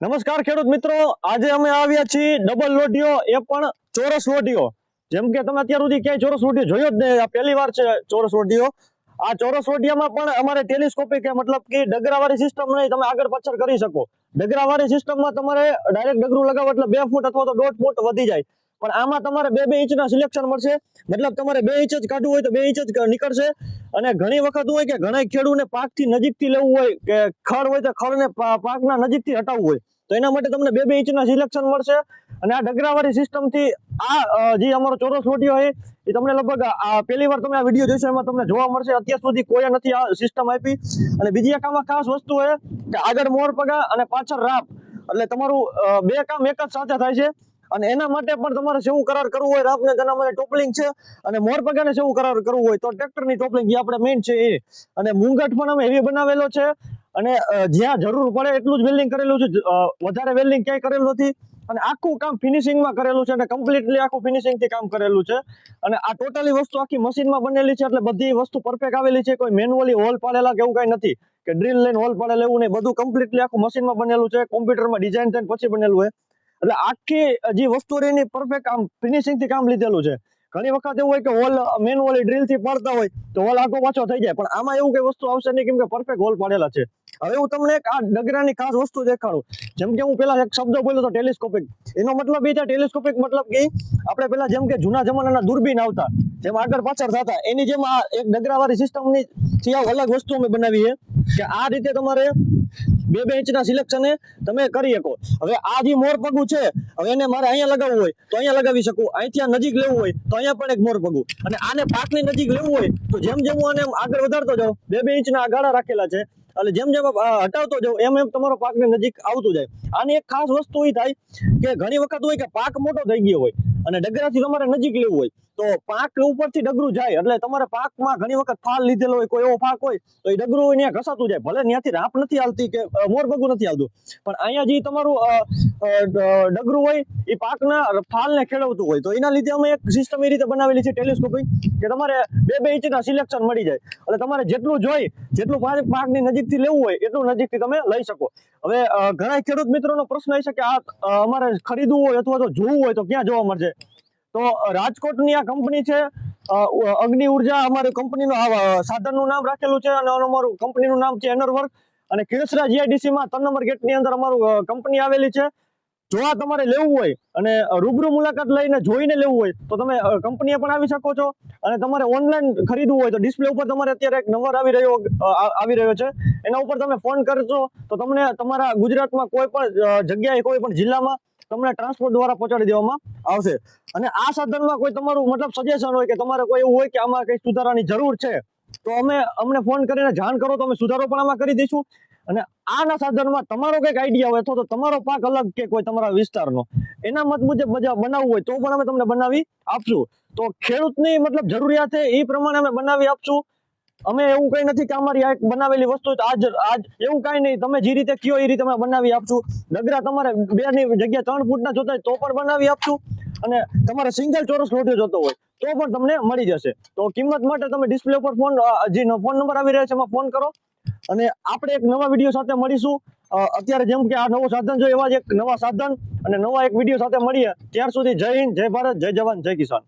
નમસ્કાર ખેડૂત મિત્રો, આજે અમે આવ્યા છીએ ડબલ લોટીઓ, એ પણ ચોરસ લોટીઓ। જેમ કે તમે અત્યાર સુધી ક્યાંય ચોરસ લોટીઓ જોયો જ નહીં, આ પહેલી વાર છે ચોરસ લોટીઓ। આ ચોરસ લોટીયામાં પણ અમારે ટેલિસ્કોપિક મતલબ કે ડગરાવાળી સિસ્ટમ નહીં, તમે આગળ પાછળ કરી શકો। ડગરાવાળી સિસ્ટમમાં તમારે ડાયરેક્ટ ડગરું લગાવો એટલે 2 ફૂટ અથવા તો 1.5 ફૂટ વધી જાય, પણ આમાં તમારે 2 ઇંચના સિલેક્શન મળશે। મતલબ તમારે 2 ઇંચ જ કાઢવું હોય તો 2 ઇંચ જ નીકળશે। અને ઘણી વખત હોય કે ઘણા ખેડૂતને પાકથી નજીકથી લેવું હોય કે ખડ હોય તો ખડને પાકના નજીકથી હટાવવું હોય, તો એના માટે તમને 2 ઇંચના સિલેક્શન મળશે। અને આ ડગરાવાળી સિસ્ટમથી આ જે અમારો ચોરસ લોટીઓ છે એ તમને લગભગ આ પહેલી વાર તમે આ વિડીયો જોશો એમાં તમને જોવા મળશે। અત્યાર સુધી કોઈ નથી આ સિસ્ટમ આપી। અને બીજી એક આમાં ખાસ વસ્તુ છે કે આગળ મોર પગા અને પાછળ રાપ, એટલે તમારું 2 કામ એક જ સાથે થાય છે। અને એના માટે પણ તમારે સેવું કરાર કરવું હોય, રાપને તેના માટે ટોપલિંગ છે, અને મોર પગાને સેવું કરાર કરવું હોય તો ટ્રેક્ટરની ટોપલિંગ જે આપણે મેઇન છે એ। અને મુંગટ પણ અમે એવી બનાવેલો છે, અને જ્યાં જરૂર પડે એટલું જ વેલ્ડિંગ કરેલું છે, વધારે વેલ્ડિંગ ક્યાંય કરેલું નથી। અને આખું કામ ફિનિશિંગમાં કરેલું છે, અને કમ્પ્લીટલી આખું ફિનિશિંગથી કામ કરેલું છે। અને આ ટોટલી વસ્તુ આખી મશીનમાં બનેલી છે, એટલે બધી વસ્તુ પરફેક્ટ આવેલી છે। કોઈ મેન્યુઅલી હોલ પાડેલા કે એવું કઈ નથી કે ડ્રીલ લઈને હોલ પાડેલા, એવું નહીં, બધું કમ્પ્લીટલી આખું મશીનમાં બનેલું છે, કોમ્પ્યુટરમાં ડિઝાઇન થઈને પછી બનેલું છે। એટલે આખી જે વસ્તુ એની પરફેક્ટ કામ ફિનિશિંગથી કામ લીધેલું છે। ઘણી વખત એવું હોય કે હોલ મેન્યુઅલી ડ્રીલથી પાડતા હોય તો હોલ આખો પાછો થઈ જાય, પણ આમાં એવું કઈ વસ્તુ આવશે નહીં, કેમ કે પરફેક્ટ હોલ પાડેલા છે। હવે હું તમને એક આ ડગરાની ખાસ વસ્તુ દેખાડું। જેમ કે હું પેલા એક શબ્દ બોલ્યો તો ટેલિસ્કોપિક, એનો મતલબ એ છે ટેલિસ્કોપિક મતલબ કે આપણે પેલા જેમ કે જૂના જમાનાના દૂરબીન આવતા, જેમ આગળ પાછળ થતા, એની જેમ આ એક ડગરાવાળી સિસ્ટમની થી અલગ વસ્તુ અમે બનાવી છે કે આ રીતે તમારે 2 ઇંચના સિલેક્શને તમે કરી શકો। હવે આ જે મોર પગું છે, હવે એને મારે અહીંયા લગાવવું હોય તો અહીંયા લગાવી શકું, અહીંથી નજીક લેવું હોય તો અહીંયા પણ એક મોર પગું, અને આને પાકની નજીક લેવું હોય તો જેમ જેમ હું આને આગળ વધારતો જાઉં, 2 ઇંચના ગાળા રાખેલા છે, એટલે જેમ જેમ હટાવતો જાઉં એમ એમ તમારો પાકની નજીક આવતું જાય। આની એક ખાસ વસ્તુ એ થાય કે ઘણી વખત હોય કે પાક મોટો થઈ ગયો હોય અને ડગરાથી તમારે નજીક લેવું હોય તો પાક ઉપરથી ડગરું જાય, એટલે તમારે પાકમાં ઘણી વખત ફાલ લીધેલો હોય, કોઈ એવો પાક હોય તો એ ડગરું ત્યાં ઘસાતું જાય, ભલે ત્યાંથી રાપ નથી આવતી કે મોર પગું નથી આવતું, પણ અહીંયા જે તમારું ડગરું હોય એ પાકના ફાલને ખેડવતું હોય, તો એના લીધે અમે એક સિસ્ટમ એ રીતે બનાવેલી છે ટેલિસ્કોપિક કે તમારે 2 ઇંચના સિલેક્શન મળી જાય, એટલે તમારે જેટલું જોઈ જેટલું પાકની નજીકથી લેવું હોય એટલું નજીકથી તમે લઈ શકો। હવે ઘણા ખેડૂત મિત્રોનો પ્રશ્ન એ છે કે આ અમારે ખરીદવું હોય અથવા તો જોવું હોય તો ક્યાં જોવા મળશે? તો રાજકોટની આ કંપની છે અગ્નિ ઉર્જા, અમારી કંપનીનું સાધનનું નામ રાખેલું છે, અને અમારું કંપનીનું નામ છે એનરવર્ક, અને ખીરસરા જીઆઈડીસીમાં 3 નંબર ગેટની અંદર અમારું કંપની આવેલી છે। જો આ તમારે લેવું હોય અને રૂબરૂ મુલાકાત લઈને જોઈને લેવું હોય તો તમે કંપનીએ પણ આવી શકો છો, અને તમારે ઓનલાઈન ખરીદવું હોય તો ડિસ્પ્લે ઉપર તમારે અત્યારે એક નંબર આવી રહ્યો છે, એના ઉપર તમે ફોન કરશો તો તમને તમારા ગુજરાતમાં કોઈ પણ જગ્યાએ કોઈ પણ જિલ્લામાં તમને ટ્રાન્સપોર્ટ દ્વારા પહોંચાડી દેવામાં આવશે। અને આ સાધનમાં કોઈ તમારું મતલબ સજેશન હોય કે તમારે કોઈ એવું હોય કે આમાં કઈ સુધારાની જરૂર છે તો અમને ફોન કરીને જાણ કરો તો અમે સુધારો પણ આમાં કરી દઈશું। અને આના સાધનમાં તમારો કઈક આઈડિયા હોય અથવા તો તમારો પાક અલગ કે કોઈ તમારા વિસ્તારનો એના મત મુજબ બનાવવું હોય તો પણ અમે તમને બનાવી આપશું। તો ખેડૂતની મતલબ જરૂરિયાત છે એ પ્રમાણે અમે બનાવી આપશું। અમે એવું કઈ નથી કે અમારી આ એક બનાવેલી વસ્તુ આજ એવું કઈ નહીં, તમે જે રીતે કયો એ રીતે અમે બનાવી આપશું। ડગરા તમારે 2 ની જગ્યા 3 ફૂટના જોતા હોય તો પણ બનાવી આપશું, અને તમારે સિંગલ ચોરસ લોટીઓ જોતો હોય તો પણ તમને મળી જશે। તો કિંમત માટે તમે ડિસ્પ્લે ઉપર ફોન નંબર આવી રહ્યા છે એમાં ફોન કરો, અને આપણે એક નવા વિડીયો સાથે મળીશું। અત્યારે જેમ કે આ નવું સાધન જો એવા જ એક નવા સાધન અને નવા એક વિડીયો સાથે મળીએ, ત્યાર સુધી જય હિન્દ, જય ભારત, જય જવાન, જય કિસાન।